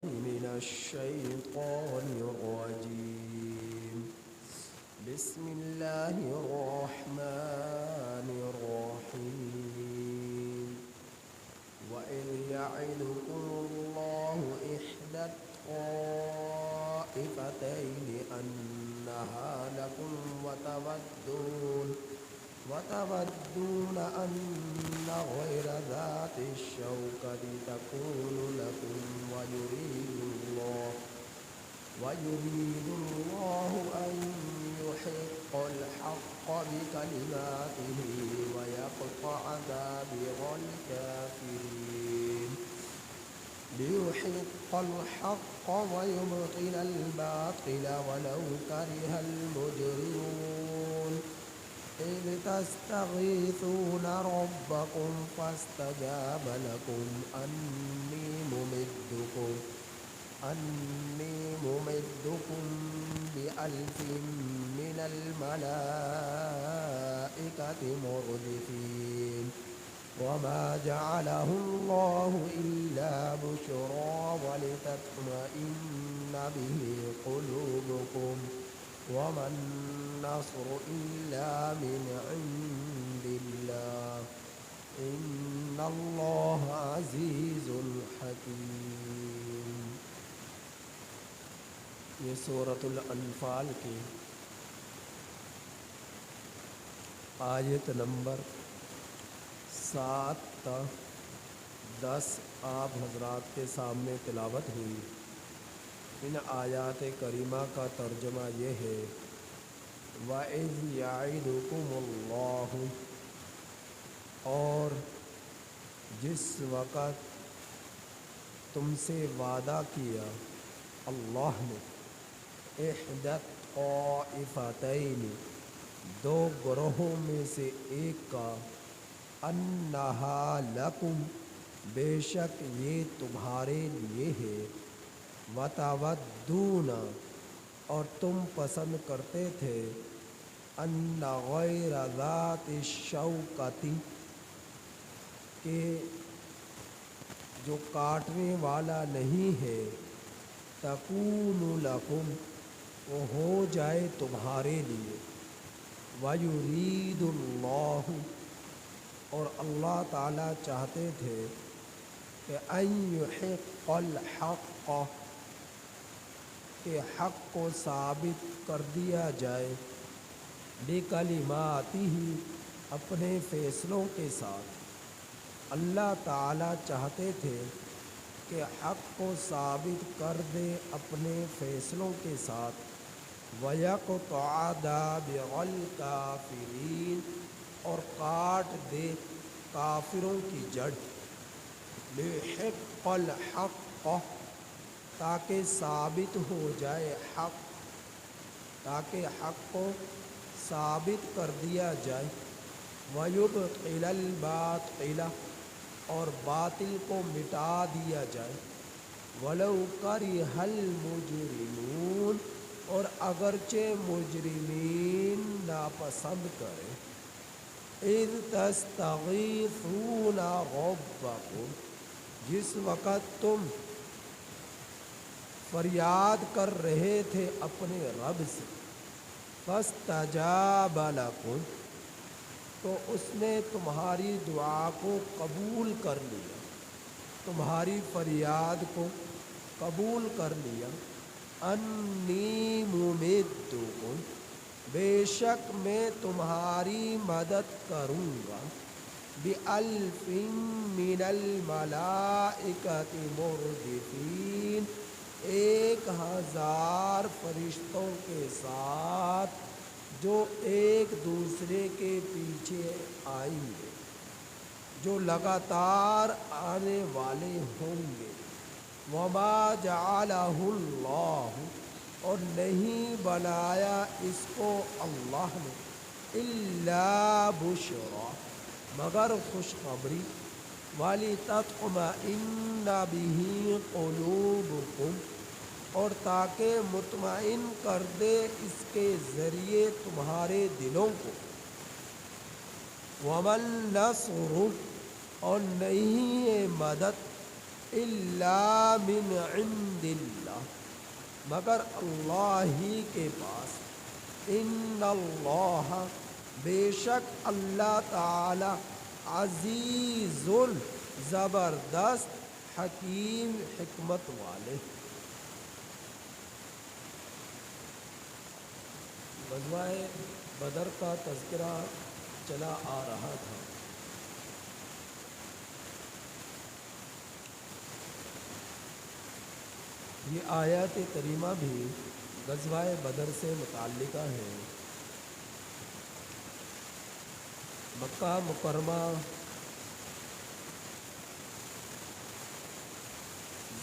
من الشيطان الرجيم. بسم الله الرحمن الرحيم. وإذ يعدكم الله إحدى الطائفتين أنها لكم وتودون أن غير ذات الشوكة تكون لكم ويريد الله أن يحق الحق بكلماته ويقطع دابر الكافرين. ليحق الحق ويبطل الباطل ولو كره المجرمون. إذ تستغيثون ربكم فاستجاب لكم أني ممدكم بألف من الملائكة مردفين. وما جعله الله إلا بشرى ولتطمئن به قلوبكم وما النصر إلا من عند الله إن الله عزيز حكيم. یہ سورۃ الانفال کی آیت نمبر 7 تا 10 آپ حضرات کے سامنے تلاوت ہوئی. ان آیات کریمہ کا ترجمہ یہ ہے: وَإِذْ يَعِدُكُمُ اللَّهُ، اور جس وقت تم سے وعدہ کیا اللہ نے، احدی الطائفتین، دو گروہوں میں سے ایک کا، انہا لکم، بے شک یہ تمہارے لیے ہے، وتودون، اور تم پسند کرتے تھے، ان غیر ذات الشوکۃ، کہ جو کاٹنے والا نہیں ہے، تکون لکم، وہ ہو جائے تمہارے لیے، ویرید اللہ، اور اللہ تعالیٰ چاہتے تھے کہ ان یحق الحق، کہ حق کو ثابت کر دیا جائے، بکلماتہ، اپنے فیصلوں کے ساتھ. اللہ تعالیٰ چاہتے تھے کہ حق کو ثابت کر دے اپنے فیصلوں کے ساتھ. وَيَقْطَعَ دَابِرَ الْكَافِرِينَ، اور کاٹ دے کافروں کی جڑ. لِيُحِقَّ الْحَقَّ، تاکہ ثابت ہو جائے حق، تاکہ حق کو ثابت کر دیا جائے. وَيُبْطِلَ الْبَاطِلَ، اور باطل کو مٹا دیا جائے. وَلَوْ كَرِهَ الْمُجْرِمُونَ، اور اگرچہ مجرمین ناپسند کریں. اِذْ تَسْتَغِيثُونَ رَبَّكُمْ، جس وقت تم فریاد کر رہے تھے اپنے رب سے. فَاسْتَجَابَ لَكُمْ، تو اس نے تمہاری دعا کو قبول کر لیا، تمہاری فریاد کو قبول کر لیا. انی ممدکم، بے شک میں تمہاری مدد کروں گا، بِأَلْفٍ مِّنَ الْمَلَائِكَةِ مُرْدِفِينَ، 1000 فرشتوں کے ساتھ جو ایک دوسرے کے پیچھے آئیں گے، جو لگاتار آنے والے ہوں گے. وَمَا جَعَلَهُ اللَّهُ، اور نہیں بنایا اس کو اللہ نے، إِلَّا بُشْرَى، مگر خوشخبری. وَلِتَطْمَئِنَّ بِهِ قُلُوبُكُمْ، اور تاکہ مطمئن کر دے اس کے ذریعے تمہارے دلوں کو. وَمَا النَّصْرُ، اور نہیں ہے مدد، الا من عند اللہ، مگر اللہ ہی کے پاس، ان اللہ، بے شک اللہ تعالی، عزیز، زبردست، حکیم، حکمت والے۔ غزوہ بدر کا تذکرہ چلا آ رہا تھا۔ یہ آیات کریمہ بھی غزوہ بدر سے متعلقہ ہے۔ مکہ مکرمہ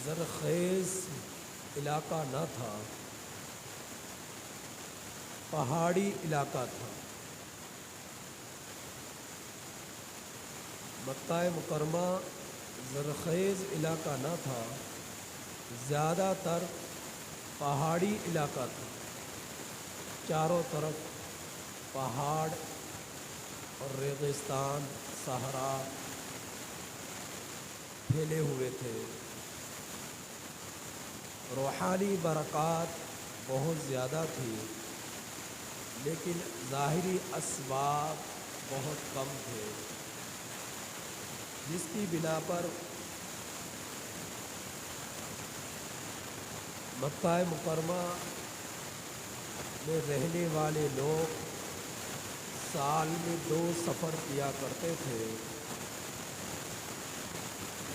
زرخیز علاقہ نہ تھا، پہاڑی علاقہ تھا۔ مکہ مکرمہ زرخیز علاقہ نہ تھا، زیادہ تر پہاڑی علاقہ تھا، چاروں طرف پہاڑ اور ریگستان، صحرا پھیلے ہوئے تھے۔ روحانی برکات بہت زیادہ تھی، لیکن ظاہری اسباب بہت کم تھے، جس کی بنا پر مکہ مکرمہ میں رہنے والے لوگ سال میں 2 سفر کیا کرتے تھے،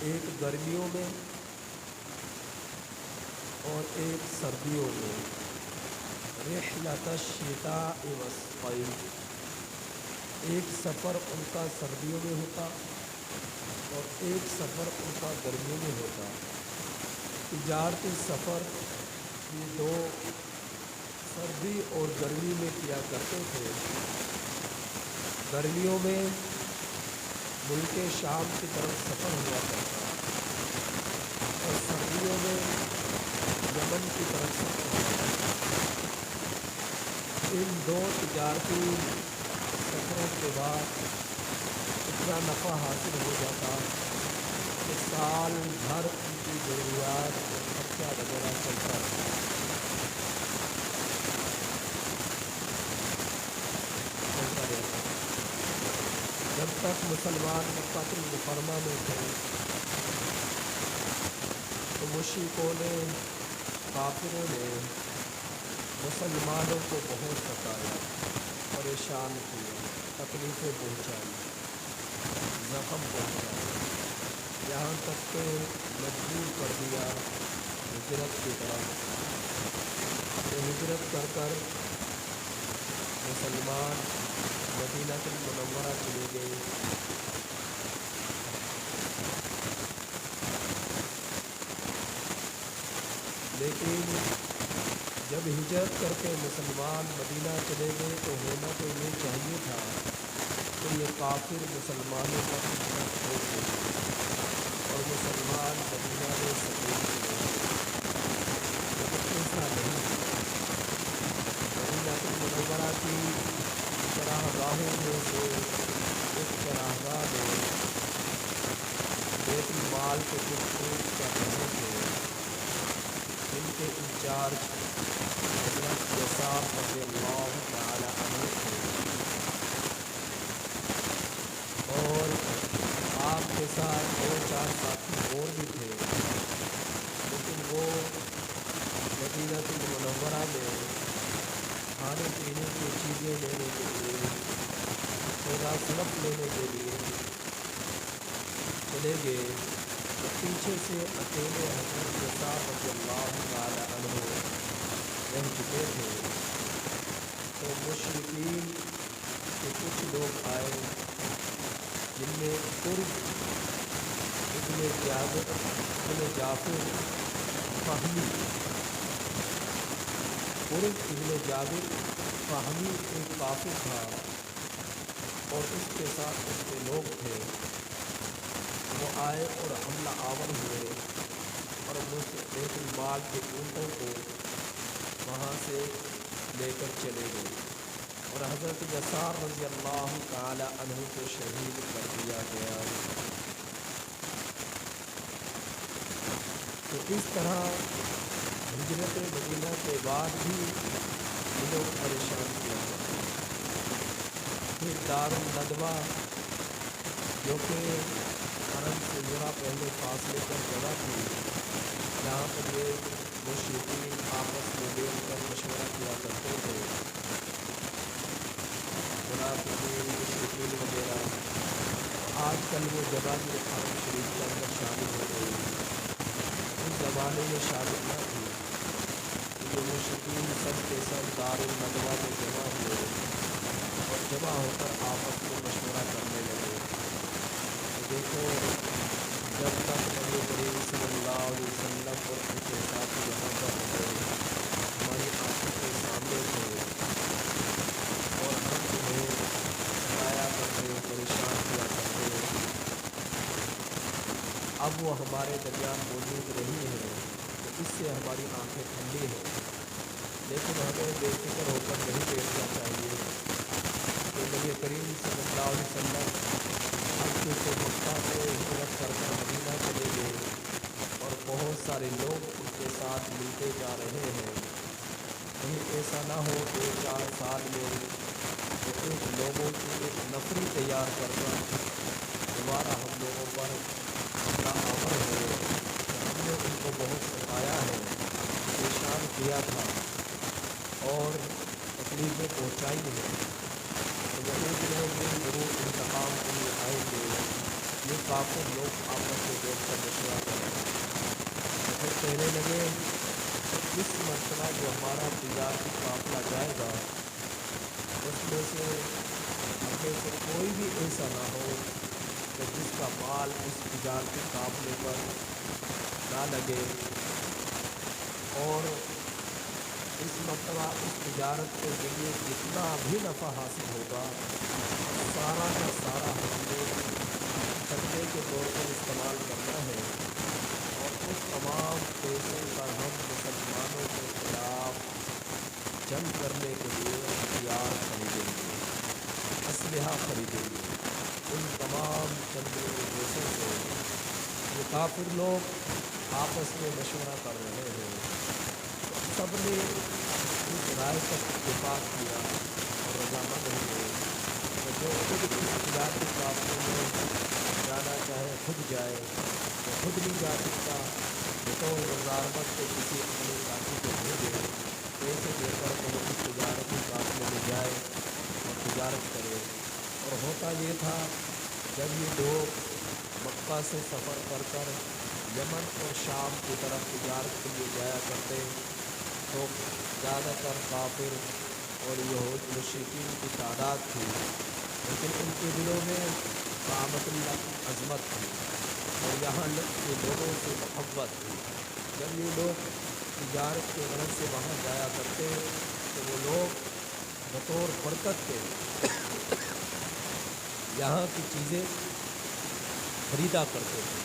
ایک گرمیوں میں اور ایک سردیوں میں، رحلۃ الشتاء والصیف۔ ایک سفر ان کا سردیوں میں ہوتا اور ایک سفر ان کا گرمیوں میں ہوتا۔ تجارتی سفر یہ 2 سردی اور گرمی میں کیا کرتے تھے۔ گرمیوں میں ملک شام کی طرف سفر ہوا کرتا، اور سردیوں میں یمن کی طرف سفر ہوا کرتا۔ ان 2 تجارتی سفروں کے بعد اتنا نفع حاصل ہو جاتا کہ سال بھر ان کی ضروریات اور خرچہ وغیرہ چلتا رہتا۔ جب تک مسلمان مکہ المکرمہ میں تھے تو مشرکوں نے، کافروں نے مسلمانوں کو بہت ستایا، پریشان کیا، تکلیفیں پہنچائی، زخم پہنچایا، یہاں تک کہ مجبور کر دیا ہجرت کی طرف۔ ہجرت کر مسلمان مدینہ المنورہ چلے گئے۔ لیکن جب ہجرت کر کے مسلمان مدینہ چلے گئے تو ہونا تو یہ چاہیے تھا کہ یہ کافر مسلمانوں پر ہجرت ہو گئے اور مسلمان مدینہ میں سکون چلے گئے، لیکن ایسا نہیں۔ مدینہ المنورہ کی چراغاہوں میں سے ایک چراغاہ میں بیت المال کے کچھ لوگ کر رہے تھے، جن کے انچارج حضرت یسار رضی اللہ تعالی عنہ تھے، اور آپ کے ساتھ 2-4 ساتھی اور بھی تھے، لیکن وہ مدینہ المنورہ میں کھانے پینے کی چیزیں لینے کے لیے، سودا سلف لینے کے لیے چلے گئے، تو پیچھے سے اکیلے حضرت یسار رضی اللہ تعالی عنہ رہ چکے تھے۔ تو مشرکین کے کچھ لوگ آئے، جن میں قرب ابن جعفر فہمی، قرب ابن جابر فہمی ایک کافر تھا، اور اس کے ساتھ اس کے لوگ تھے۔ وہ آئے اور حملہ آور ہوئے اور بیت المال کے اونٹوں کو وہاں سے لے کر چلے گئے، اور حضرت یسار رضی اللہ تعالی عنہ کو شہید کر دیا گیا۔ تو اس طرح ہجرت مدینہ کے بعد بھی یہ لوگ پریشان کیا کرتے ہیں۔ پھر دارالندوہ جو کہ حرم سے ذرا پہلے فاصلے پر جگہ تھی، جہاں پر یہ مشرکین آپس میں بیٹھ کر مشورہ کیا کرتے تھے، منافقین مشرکین وغیرہ۔ آج کل وہ جگہ بھی حرم شریف کے اندر شامل ہو گئی۔ اس زمانے میں شامل نہ تھی۔ یہ مشرکین سب کے سب دارالندوہ میں جمع ہوئے اور جمع ہو کر آپس میں مشورہ کرنے لگے کہ دیکھو، جب تک نبی کریم صلی اللہ علیہ وسلم اور ان کے ساتھ یہاں پر رہے، ہماری آنکھوں کے سامنے تھے اور ہم انہیں ستایا کرتے، پریشان کیا کرتے، اب وہ ہمارے درمیان موجود نہیں ہے تو اس سے ہماری آنکھیں ٹھنڈی ہیں، لیکن ہمیں بے فکر ہو کر نہیں بیٹھنا چاہیے کہ نبی کریم صلی اللہ علیہ وسلم اب چونکہ مکہ سے ہجرت کر کر مدینہ چلے گئے اور بہت سارے لوگ ان کے ساتھ ملتے جا رہے ہیں، کہیں ایسا نہ ہو 2-4 سال میں وہ ایک لوگوں کی ایک نفری تیار کر کر دوبارہ ہم لوگوں پر حملہ آور ہو کہ ہم نے ان کو بہت ستایا ہے، پریشان کیا تھا اور تکلیفیں پہنچائی ہیں، تو یہود لوگ بھی ضرور انتقام کے لیے آئیں گے۔ یہ کافر لوگ آپس میں بیٹھ کر مشورہ کریں، تو پھر کہنے لگے کہ اس مرتبہ جو ہمارا تجارتی قافلہ جائے گا، اس میں سے ہم میں سے کوئی بھی ایسا نہ ہو کہ جس کا مال اس تجارتی قافلے پر نہ لگے، اور اس مرتبہ اس تجارت کے ذریعے جتنا بھی نفع حاصل ہوگا سارا کا سارا ہم نے صدقے کے طور پر استعمال کرنا ہے، اور اس تمام پیسے پر ہم مسلمانوں کے خلاف جنگ کرنے کے لیے ہتھیار خریدیں گے، اسلحہ خریدیں گے۔ ان تمام چندے کے پیسوں سے یہ کافر لوگ آپس میں مشورہ کر رہے ہیں، سب نے اس رائے پر اتفاق کیا اور رضامند ہوئے کہ جو خود اس تجارتی قافلے میں جانا چاہے خود جائے، جو خود نہیں جا سکتا بطور وزارت کے کسی اپنے ساتھی کو بھیجے، پیسے دے کر کہ وہ اس تجارتی قافلے میں جائے اور تجارت کرے۔ اور ہوتا یہ تھا، جب یہ لوگ مکہ سے سفر کر کر یمن اور شام کی طرف تجارت کے لیے جایا کرتے تو زیادہ تر کافر اور یہود مشرکین کی تعداد تھی، لیکن ان کے دلوں میں کعبۃ اللہ کی عظمت تھی اور یہاں کے لوگوں سے محبت تھی۔ جب یہ لوگ تجارت کے غرض سے وہاں جایا کرتے تو وہ لوگ بطور برکت کے یہاں کی چیزیں خریدا کرتے تھے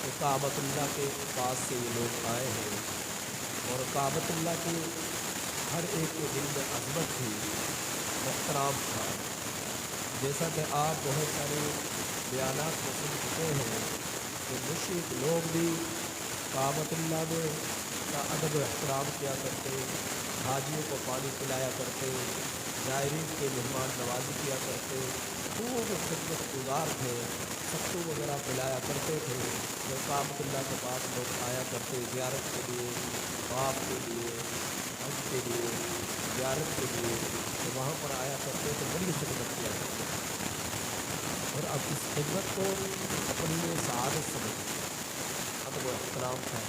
کہ کعبۃ اللہ کے پاس سے یہ لوگ آئے ہیں، اور کعبۃ اللہ کی ہر ایک کے دل میں عظمت تھی، احترام تھا۔ جیسا کہ آپ بہت سارے بیانات میں سن چکے ہیں کہ مشرک لوگ بھی کعبۃ اللہ میں کا ادب و احترام کیا کرتے، حاجیوں کو پانی پلایا کرتے، زائرین کے مہمان نوازی کیا کرتے، خوب خدمت گزار تھے، ستو وغیرہ پلایا کرتے تھے۔ جب کعبۃ اللہ کے پاس لوگ آیا کرتے زیارت کے لیے، طواف کے لیے، حج کے لیے، زیارت کے لیے، تو وہاں پر آیا کرتے تو بڑی خدمت کیا کرتے، اور اب اس خدمت کو اپنی میں سعادت سمجھتے، ادب و احترام تھا۔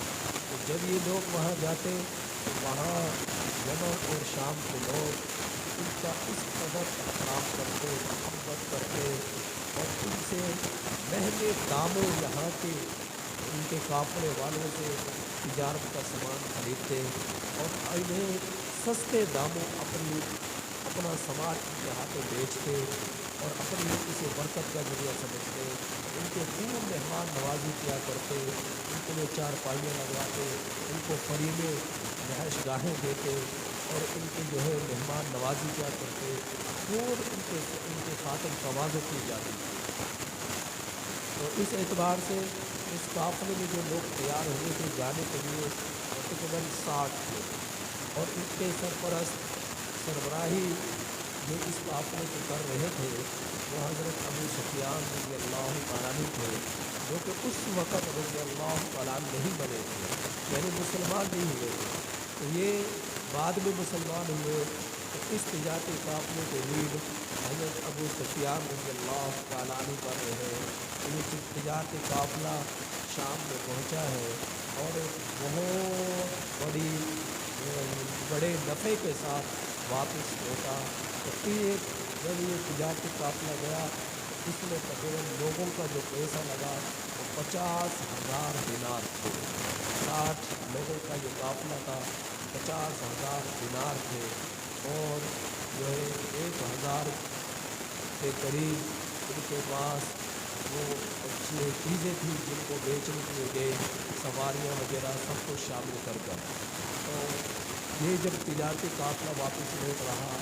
تو جب یہ لوگ وہاں جاتے تو وہاں یمن اور شام کے لوگ ان کا اس قدر احترام کرتے، محبت کرتے، اور ان سے مہنگے داموں یہاں کے ان کے قافلے والوں سے تجارت کا سامان خریدتے اور انہیں سستے داموں اپنا سامان ان کے ہاتھوں بیچتے اور اپنی اسے برکت کا ذریعہ سمجھتے۔ ان کے خوب مہمان نوازی کیا کرتے، ان کے لیے چارپائیاں لگواتے، ان کو فری میں رہائش گاہیں دیتے اور ان کی جو ہے مہمان نوازی کیا کرتے، خوب ان کے خاطر تواضع کی جاتی تھی۔ تو اس اعتبار سے اس قافلے میں جو لوگ تیار ہوئے تھے جانے کے لیے وہ تقریباً 60 تھے، اور ان کے سربراہی جو اس قافلے کو کر رہے تھے وہ حضرت ابو سفیان رضی اللہ تعالیٰ عنہ تھے، جو کہ اس وقت رضی اللہ تعالیٰ عنہ نہیں بنے تھے، یعنی مسلمان نہیں ہوئے تھے۔ تو یہ بعد میں مسلمان ہوئے، تو اس تجارتی قافلے کے لیڈ حضرت ابو سفیان رضی اللہ تعالیٰ عنہ کر رہے ہیں۔ یہ تجارتی قافلہ شام میں پہنچا ہے اور بہت بڑے نفع کے ساتھ واپس ہوتا۔ تو جب یہ تجارتی قافلہ گیا تو اس میں تقریباً لوگوں کا جو پیسہ لگا وہ 50,000 دینار تھے۔ 60 لوگوں کا جو قافلہ تھا 50,000 دینار تھے، اور جو ہے 1,000 کے قریب ان کے پاس وہ اچھی چیزیں تھیں جن کو بیچنے کے لیے گئے، سواریاں وغیرہ سب کچھ شامل کر کر۔ تو یہ جب تجارتی قافلہ واپس لوٹ رہا،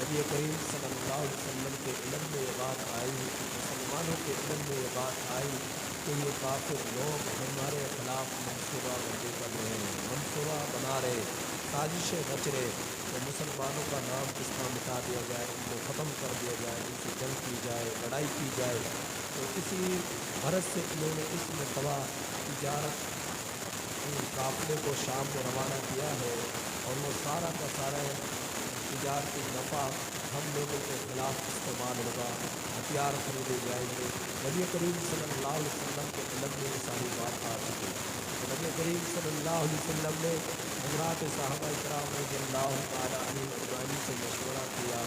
نبی کریم صلی اللہ علیہ وسلم کے علم میں یہ بات آئی، مسلمانوں کے علم میں یہ بات آئی کہ یہ کافر لوگ ہمارے خلاف منصوبہ بندی کر رہے ہیں، منصوبہ بنا رہے، سازشیں رچ رہے، تو مسلمانوں کا نام کس طرح مٹا دیا جائے، ان کو ختم کر دیا جائے، ان سے جنگ کی جائے، لڑائی کی جائے۔ تو اسی غرض سے انہوں نے اس مرتبہ تجارت قافلے کو شام میں روانہ کیا ہے، اور وہ سارا کا سارا تجارتی نفع ہم لوگوں کے خلاف استعمال ہوگا، ہتھیار خریدے جائیں گے۔ نبی کریم صلی اللہ علیہ وسلم کے علم میں یہ ساری بات آ چکی۔ تو نبی کریم صلی اللہ علیہ وسلم نے حضرات صحابہ کرام رضی اللہ تعالیٰ عنہ اجمعین سے مشورہ کیا،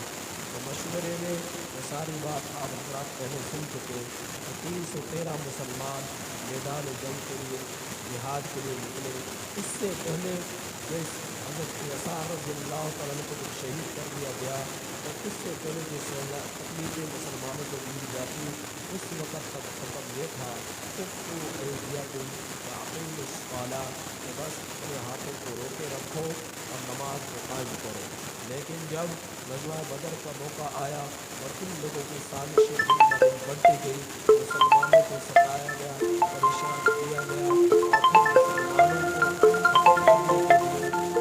تو مشورے میں یہ ساری بات آپ حضرات پہلے سن چکے کہ 313 مسلمان میدان جنگ کے لیے، جہاد کے لیے نکلے۔ اس سے پہلے جس حضرت یسار رضی اللہ تعالیٰ عنہ کو جب شہید کر دیا گیا، تو اس سے پہلے جس تکلیفیں مسلمانوں کو دی جاتی، اس وقت تک حکم یہ تھا کہ کہ بس اپنے ہاتھوں کو روکے رکھو اور نماز کو قائم کرو۔ لیکن جب غزوہ بدر کا موقع آیا اور ان لوگوں کی سازشیں دن بدن بڑھتی گئی، مسلمانوں کو ستایا گیا، پریشان کیا گیا، اور پھر مسلمانوں کو ختم کرنے کے لیے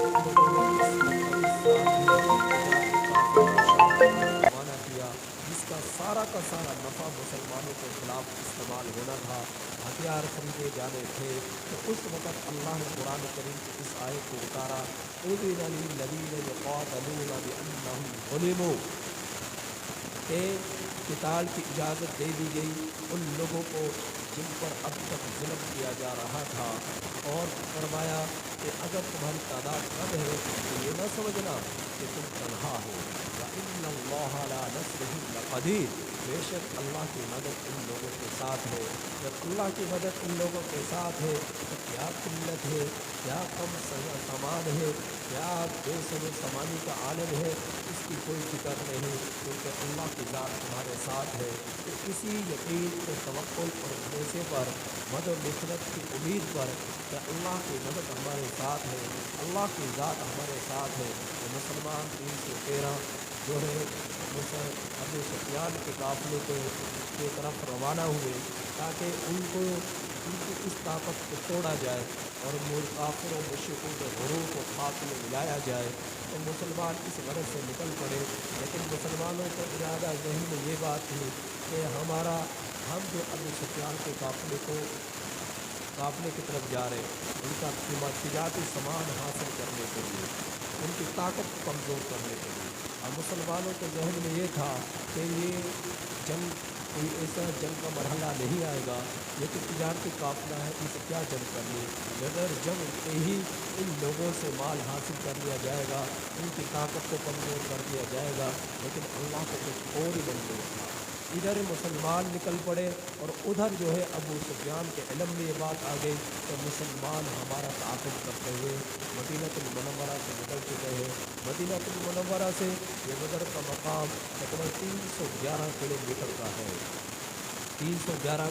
ان لوگوں نے اس سال بھی تجارتی قافلے کو شام کی طرف روانہ کیا، جس کا سارا نفع مسلمانوں کے خلاف استعمال ہونا تھا، ہتھیار خریدے جانے تھے۔ تو اس وقت اللہ نے قرآن کریم کی اس آیت کو اتارا، اُذِنَ لِلَّذِينَ يُقَاتَلُونَ بِأَنَّهُمْ ظُلِمُوا، کہ قتال کی اجازت دے دی گئی ان لوگوں کو جن پر اب تک ظلم کیا جا رہا تھا، اور فرمایا کہ اگر تمہاری تعداد کم ہے تو یہ نہ سمجھنا کہ تم تنہا ہو، وَإِنَّ اللَّهَ عَلَىٰ نَصْرِهِمْ لَقَدِيرٌ، بے شک اللہ کی مدد ان لوگوں کے ساتھ ہے۔ جب اللہ کی مدد ان لوگوں کے ساتھ ہے تو کیا قلت ہے، کیا کم سامان ہے، کیا بے سامانی کا عالم ہے، اس کی کوئی فکر نہیں، کیونکہ اللہ کی ذات تمہارے ساتھ ہے۔ تو اسی یقین و توکل اور بھروسے پر، مدد و نصرت کی امید پر کہ اللہ کی مدد ہمارے ساتھ ہے، اللہ کی ذات ہمارے ساتھ ہے، تو مسلمان 313 جو ہے ابو سفیان کے قافلے کے طرف روانہ ہوئے، تاکہ ان کی اس طاقت کو توڑا جائے اور کافروں مشرکوں کے غرور کو خاک میں ملایا جائے۔ تو مسلمان اس غرض سے نکل پڑے، لیکن مسلمانوں کا ارادہ ذہن میں یہ بات تھی کہ ہم جو ابو سفیان کے قافلے کی طرف جا رہے، ان کا تجارتی سامان حاصل کرنے کے لیے، ان کی طاقت کو کمزور کرنے کے لیے۔ اور مسلمانوں کے ذہن میں یہ تھا کہ یہ جنگ کوئی ایسا جنگ کا مرحلہ نہیں آئے گا، یہ تو تجارتی قافلہ ہے، ان سے کیا جنگ کرنی، بغیر جنگ کے ہی ان لوگوں سے مال حاصل کر لیا جائے گا، ان کی طاقت کو کمزور کر دیا جائے گا۔ لیکن اللہ کو کچھ اور ہی منظور تھا۔ ادھر مسلمان نکل پڑے اور ادھر جو ہے ابو سفیان کے علم میں یہ بات آ گئی کہ مسلمان ہمارا تعاقب کرتے ہوئے مدینہ المنورہ سے نکل چکے ہیں۔ مدینہ المنورہ سے یہ بدر کا مقام تقریباً 311 کلو میٹر کا ہے۔ 311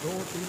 2-3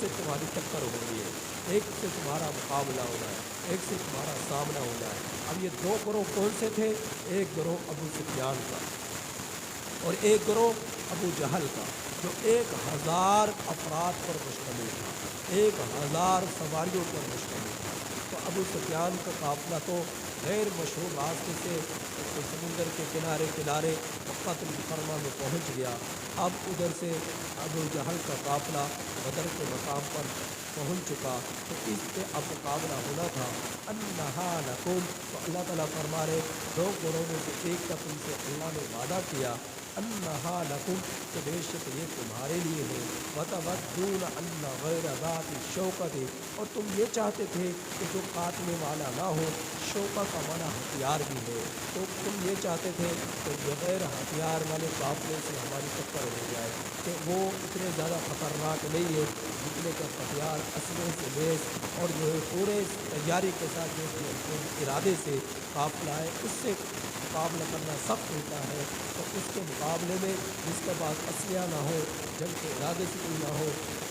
سے تمہاری ٹکر ہونی ہے، ایک سے تمہارا مقابلہ ہونا ہے، ایک سے تمہارا سامنا ہونا ہے۔ اب یہ دو گروہ کون سے تھے؟ ایک گروہ ابو سفیان کا اور ایک گروہ ابو جہل کا، جو 1000 افراد پر مشتمل تھا، 1000 سواریوں پر مشتمل تھا۔ تو ابو سفیان کا قافلہ تو غیر مشہور راستے سے تو سمندر کے کنارے کنارے مکہ المکرمہ میں پہنچ گیا۔ اب ادھر سے ابو جہل کا قافلہ بدر کے مقام پر پہنچ چکا، تو اس پہ اب مقابلہ ہونا تھا۔ انہا لکم، تو اللہ تعالیٰ فرما رہے دو گروہوں میں سے ایک کا تم سے اللہ نے وعدہ کیا، انہا لکم، کہ بے شک یہ تمہارے لیے ہے، وتودون ان غیر ذات الشوکۃ، اور تم یہ چاہتے تھے کہ جو کاٹنے والا نہ ہو، شوکہ کا معنی ہتھیار بھی ہے، تو تم یہ چاہتے تھے کہ بغیر ہتھیار والے قافلے سے ہماری ٹکر ہو جائے، کہ وہ اتنے زیادہ خطرناک نہیں ہے جتنے کا ہتھیار اسلحے سے لیس اور جو ہے پورے تیاری کے ساتھ جو ارادے سے قافلہ ہے اس سے مقابلہ کرنا سخت ہوتا ہے۔ تو اس کے مقابلے میں جس کے پاس اسلحہ نہ ہو، جنگ کے ارادے سے کوئی نہ ہو،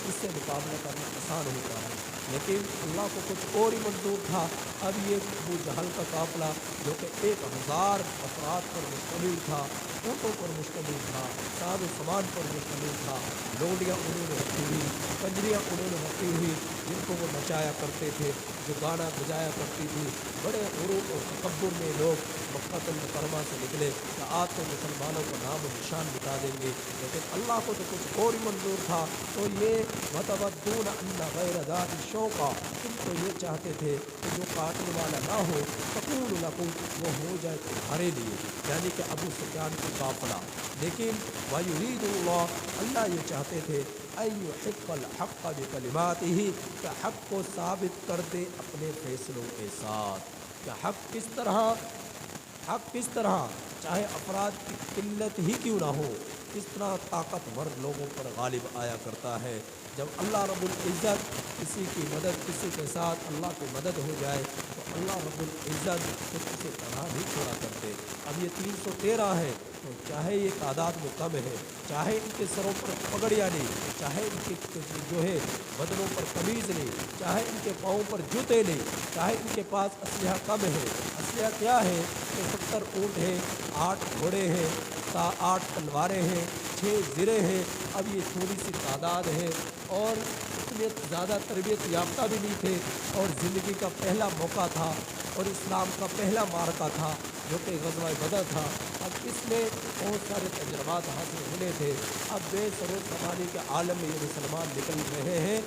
اس سے مقابلہ کرنا آسان ہوتا ہے۔ لیکن اللہ کو کچھ اور ہی منظور تھا۔ اب یہ ابو جہل کا قافلہ جو کہ 1000 افراد پر مشتمل تھا، اونٹوں پر مشتمل تھا، ساز و سامان پر مشتمل تھا، لوڈیاں انہوں نے رکھی ہوئی، کنجریاں انہوں نے رکھی ہوئی جن کو وہ نچایا کرتے تھے، جو گانا بجایا کرتی تھی۔ بڑے غرور اور تکبر میں لوگ مکہ المکرمہ سے نکلے کہ آج تو مسلمانوں کا نام و نشان مٹا دیں گے، لیکن اللہ کو تو کچھ اور ہی منظور تھا۔ تو یہ وتودون ان غیر ذات الشوکہ، تم تو یہ چاہتے تھے کہ جو کاٹنے والا نہ ہو، تکون لکم، وہ ہو جائے تمہارے لیے، یعنی کہ ابو سفیان کا قافلہ۔ لیکن وَيُرِيدُ اللَّهُ، اللہ یہ چاہتے تھے أَن يُحِقَّ الْحَقَّ بِكَلِمَاتِهِ، کہ حق کو ثابت کر دے اپنے فیصلوں کے ساتھ۔ کہ حق کس طرح چاہے افراد کی قلت ہی کیوں نہ ہو، کس طرح طاقتور لوگوں پر غالب آیا کرتا ہے۔ جب اللہ رب العزت کسی کی مدد، کسی کے ساتھ اللہ کی مدد ہو جائے تو اللہ رب العزت کو کسی طرح نہیں چھوڑا کرتے۔ اب یہ 313 ہے، تو چاہے یہ تعداد میں کم ہے، چاہے ان کے سروں پر پگڑیاں نہیں، چاہے ان کے جو ہے بدنوں پر قمیض نہیں، چاہے ان کے پاؤں پر جوتے نہیں، چاہے ان کے پاس اسلحہ کم ہے۔ اسلحہ کیا ہے کہ 70 اونٹ ہیں، 8 گھوڑے ہیں، 8 تلواریں ہیں، 6 زرے ہیں۔ اب یہ تھوڑی سی تعداد ہے اور اتنے زیادہ تربیت یافتہ بھی نہیں تھے، اور زندگی کا پہلا موقع تھا اور اسلام کا پہلا معرکہ تھا جو کہ غزوہ بدر تھا۔ اب اس میں بہت سارے تجربات حاصل ہونے تھے۔ اب بے سر و سامانی کے عالم میں یہ مسلمان نکل رہے ہیں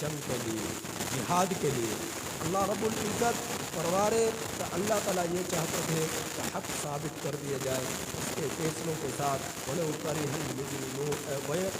جنگ کے لیے، جہاد کے لیے۔ اللہ رب العزت پروارے تو اللہ تعالیٰ یہ چاہتے تھے کہ حق ثابت کر دیا جائے اس کے فیصلوں کے ساتھ، بڑے اتاری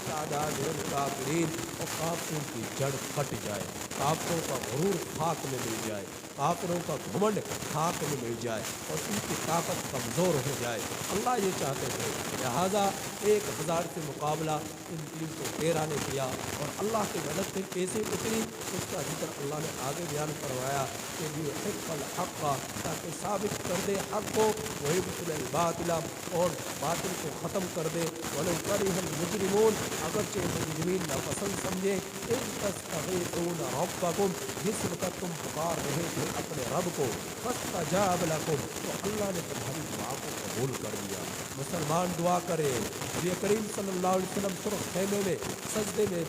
تعداد کافرین، اور کافروں کی جڑ پھٹ جائے، کافروں کا غرور خاک میں مل جائے، کافروں کا گھمنڈ خاک میں مل جائے اور ان کی طاقت کمزور ہو جائے۔ اللہ یہ چاہتے تھے، لہٰذا 1000 سے مقابلہ ان 313 نے کیا، اور اللہ کی مدد سے کیسے اتری اس کا ذکر اللہ نے آگے بیان کروایا کہ لیحق الحق، تاکہ ثابت کر دے حق کو، ویبطل الباطل، اور باطل کو ختم کر دے، ولو کرہ المجرمون، اگرچہ مجرمین ناپسند سمجھے، اذ تستغیثون ربکم، جس وقت تم پکار رہے تھے اپنے رب کو، فاستجاب لکم، تو اللہ نے تمہاری دعا کو قبول کر لیا۔ مسلمان دعا کرے، نبی کریم صلی اللہ علیہ وسلم سرخ خیمے میں سجدے میں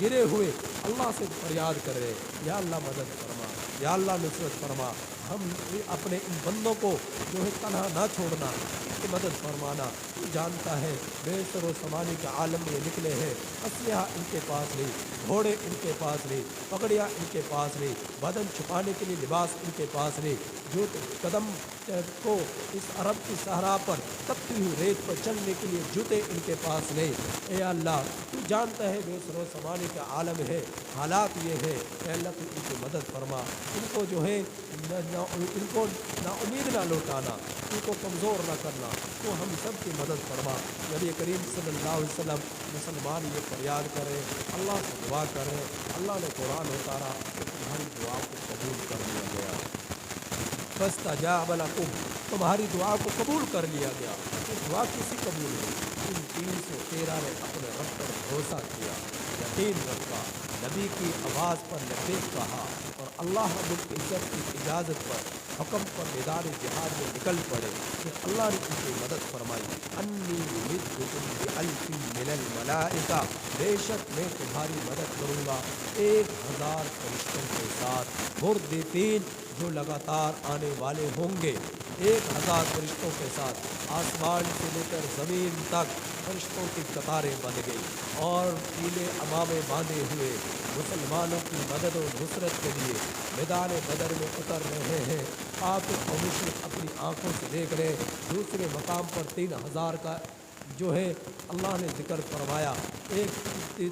گرے ہوئے اللہ سے فریاد کر رہے، یا اللہ مدد فرما، یا اللہ نصرت فرما، ہم اپنے ان بندوں کو جو ہے تنہا نہ چھوڑنا، ان کی مدد فرمانا۔ تو جانتا ہے بے سر و سامانی کے عالم میں نکلے ہیں، اسلحہ ان کے پاس نہیں، گھوڑے ان کے پاس نہیں، پگڑیاں ان کے پاس نہیں، بدن چھپانے کے لیے لباس ان کے پاس نہیں، جو قدم کو اس عرب کی صحرا پر تپتی ہوئی ریت پر چلنے کے لیے جوتے ان کے پاس نہیں۔ اے اللہ تو جانتا ہے بے سر و سامانی کا عالم ہے، حالات یہ ہے، اے اللہ تو ان کی مدد فرما، ان کو جو ہے ان کو نا امید نہ لوٹانا، ان کو کمزور نہ کرنا، تو ہم سب کی مدد فرما۔ نبی کریم صلی اللہ علیہ وسلم مسلمان یہ فریاد کرے، اللہ سے دعا کرے، اللہ نے قرآن اتارا کہ تمہاری دعا کو قبول کر لیا گیا، فاستجاب لکم، تمہاری دعا کو قبول کر لیا گیا۔ یہ دعا کسی قبول ہوئی؟ ان 313 نے اپنے رب پر بھروسہ کیا، یقین رکھا، نبی کی آواز پر لبیک کہا اور اللہ رب العزت کی اجازت پر حکم پر میدان جہاد میں نکل پڑے، پھر اللہ نے ان کی مدد فرمائی۔ انی ممدکم بألف من الملائکہ، بے شک میں تمہاری مدد کروں گا 1000 فرشتوں کے ساتھ، مردفین جو لگاتار آنے والے ہوں گے، 1000 فرشتوں کے ساتھ۔ آسمان سے لے کر زمین تک فرشتوں کی قطاریں بن گئی اور پیلے امامے باندھے ہوئے مسلمانوں کی مدد و نصرت کے لیے میدان بدر میں اتر رہے ہیں۔ آپ اور مشرک اپنی آنکھوں سے دیکھ رہے، دوسرے مقام پر 3000 کا جو ہے اللہ نے ذکر فرمایا، ایک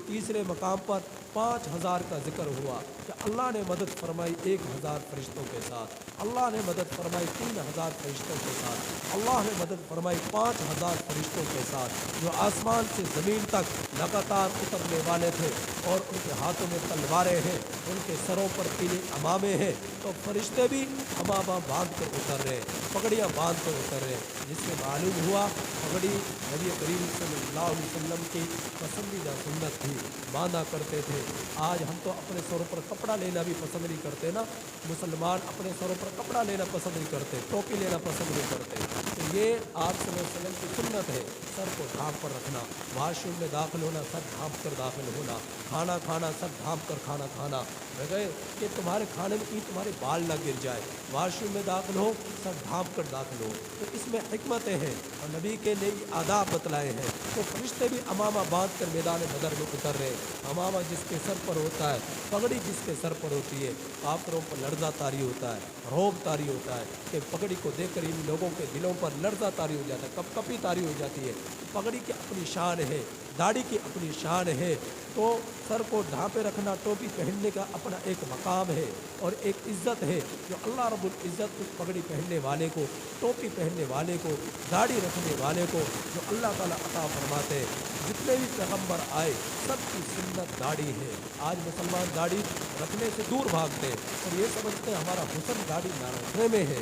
تیسرے مقام پر 5000 کا ذکر ہوا کہ اللہ نے مدد فرمائی 1000 فرشتوں کے ساتھ، اللہ نے مدد فرمائی 3000 فرشتوں کے ساتھ، اللہ نے مدد فرمائی 5000 فرشتوں کے ساتھ، جو آسمان سے زمین تک لگاتار اترنے والے تھے اور ان کے ہاتھوں میں تلواریں ہیں، ان کے سروں پر پیلے امامے ہیں، تو فرشتے بھی امامہ باندھ کر اتر رہے، پگڑیاں باندھ کر اتر رہے، جس سے معلوم ہوا پگڑی نبی کریم صلی اللہ علیہ وسلم کی پسندیدہ سنت تھی، باندھا کرتے تھے۔ آج ہم تو اپنے سروں پر کپڑا لینا بھی پسند نہیں کرتے نا، مسلمان اپنے سروں پر کپڑا لینا پسند نہیں کرتے، ٹوپی لینا پسند نہیں کرتے۔ تو یہ آپ صلی اللہ علیہ وسلم کی سنت ہے، سر کو ڈھانپ کر رکھنا، واش روم میں داخل ہونا سر ڈھانپ کر داخل ہونا، کھانا کھانا سر ڈھانپ کر کھانا کھانا، بغیر کہ تمہارے کھانے میں تمہارے بال نہ گر جائے، واش روم میں داخل ہو سر ڈھانپ کر داخل ہو۔ تو اس میں حکمتیں ہیں اور نبی کے نئی آداب بتلائے ہیں۔ تو فرشتے بھی امامہ باندھ کر میدان بدر میں اتر رہے، امامہ جس کے سر پر ہوتا ہے، پگڑی جس کے سر پر ہوتی ہے، کافروں پر لرزہ طاری ہوتا ہے، روب طاری ہوتا ہے کہ پگڑی کو دیکھ کر ان لوگوں کے دلوں پر لرزہ طاری ہو جاتا ہے، کپ کپی طاری ہو جاتی ہے۔ پگڑی کی اپنی شان ہے، داڑھی کی اپنی شان ہے، تو سر کو ڈھانپے رکھنا، ٹوپی پہننے کا اپنا ایک مقام ہے اور ایک عزت ہے، جو اللہ رب العزت اس پگڑی پہننے والے کو، ٹوپی پہننے والے کو، داڑھی رکھنے والے کو جو اللہ تعالیٰ عطا فرماتے ہیں۔ جتنے بھی پیغمبر آئے سب کی سنت داڑھی ہے۔ آج مسلمان داڑھی رکھنے سے دور بھاگتے ہیں اور یہ سمجھتے ہیں ہمارا حسن داڑھی نہ رکھنے میں ہے۔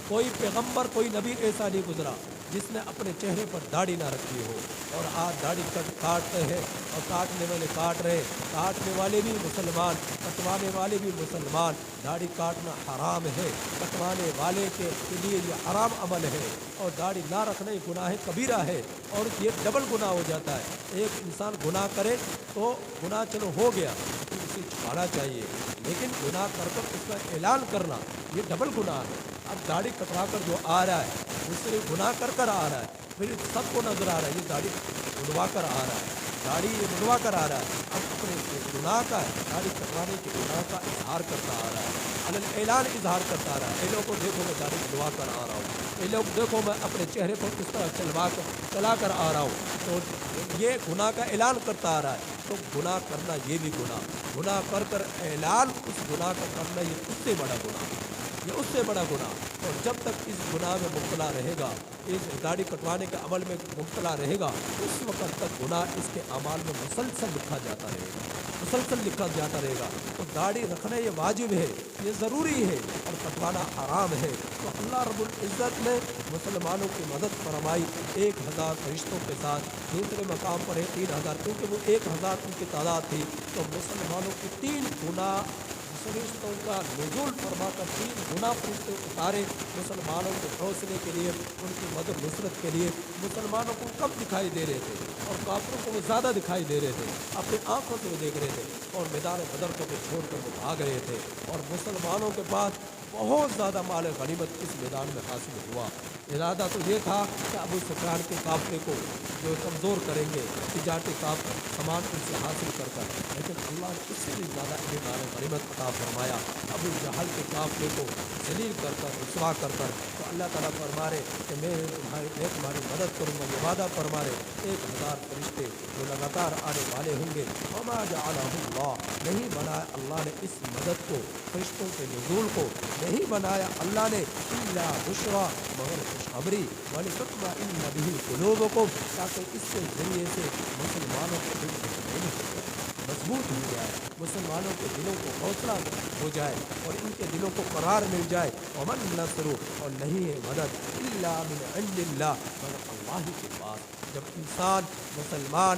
کوئی پیغمبر کوئی نبی ایسا نہیں گزرا جس نے اپنے چہرے پر داڑھی نہ رکھی ہو، اور آج داڑھی کاٹتے ہیں اور کاٹنے والے کاٹ رہے، کاٹنے والے بھی مسلمان، کٹوانے والے بھی مسلمان۔ داڑھی کاٹنا حرام ہے، کٹوانے والے کے لیے یہ حرام عمل ہے، اور داڑھی نہ رکھنا یہ گناہ کبیرہ ہے، اور یہ ڈبل گناہ ہو جاتا ہے۔ ایک انسان گناہ کرے تو گناہ چلو ہو گیا، اسے چھپانا چاہیے، لیکن گناہ کر کر اس کا اعلان کرنا یہ ڈبل گناہ ہے۔ اب داڑھی کٹوا کر جو آ رہا ہے اس سے گناہ کر آ رہا ہے، پھر سب کو نظر آ رہا ہے یہ داڑھی منڈوا کر آ رہا ہے، داڑھی یہ منڈوا کر آ رہا ہے، اب اپنے گناہ کا ہے، داڑھی کٹوانے کے گناہ کا اظہار کرتا آ رہا ہے، اعلان اظہار کرتا آ رہا ہے۔ اے لوگوں دیکھو میں داڑھی منڈوا کر آ رہا ہوں، اے لوگ دیکھو میں اپنے چہرے پر کس طرح چلا کر آ رہا ہوں، تو یہ گناہ کا اعلان کرتا آ رہا ہے۔ تو گناہ کرنا یہ بھی گناہ کر کر اعلان اس گناہ کا کرنا یہ اس سے بڑا گناہ، یہ اس سے بڑا گناہ۔ اور جب تک اس گناہ میں مبتلا رہے گا، اس داڑھی کٹوانے کے عمل میں مبتلا رہے گا، اس وقت تک گناہ اس کے اعمال میں مسلسل لکھا جاتا رہے گا، مسلسل لکھا جاتا رہے گا۔ تو داڑھی رکھنا یہ واجب ہے، یہ ضروری ہے، اور کٹوانا حرام ہے۔ تو اللہ رب العزت نے مسلمانوں کی مدد فرمائی 1000 فرشتوں کے ساتھ، دوسرے مقام پر ہے 3000، کیونکہ وہ 1000 ان کی تعداد تھی، تو مسلمانوں کی 3 گنا فرشتوں کا نزول فرما کر 3 گنا فرشتے اتارے مسلمانوں کے حوصلے کے لیے، ان کی مدد نصرت کے لیے۔ مسلمانوں کو کم دکھائی دے رہے تھے اور کافروں کو وہ زیادہ دکھائی دے رہے تھے، اپنی آنکھوں سے وہ دیکھ رہے تھے، اور میدان بدر کو چھوڑ کر وہ بھاگ رہے تھے، اور مسلمانوں کے پاس بہت زیادہ مال غنیمت اس میدان میں حاصل ہوا۔ ارادہ تو یہ تھا کہ ابو سفیان کے قافلے کو جو کمزور کریں گے، تجارتی سامان ان سے حاصل کر، لیکن اللہ نے اس سے بھی زیادہ انہیں مال غنیمت عطا فرمایا، ابو جہل کے قافلے کو ذلیل کر رسوا کر۔ تو اللہ تعالیٰ فرما رہے کہ میں تمہاری مدد کروں گا، یہ وعدہ فرما رہے 1000 فرشتے جو لگاتار آنے والے ہوں گے۔ وما جعلہ اللہ، نہیں بنایا اللہ نے اس مدد کو، فرشتوں کے نزول کو نہیں بنایا اللہ نے، الا بشرا، مگر خوشخبری، ولتطمئن بہ قلوبکم، تاکہ اس کے ذریعے سے مسلمانوں کے دل مضبوط ہو جائے، مسلمانوں کے دلوں کو حوصلہ ہو جائے اور ان کے دلوں کو قرار مل جائے۔ ومن نصر، اور نہیں ہے مدد، الا من عند اللہ، مگر اللہ کے پاس۔ جب انسان مسلمان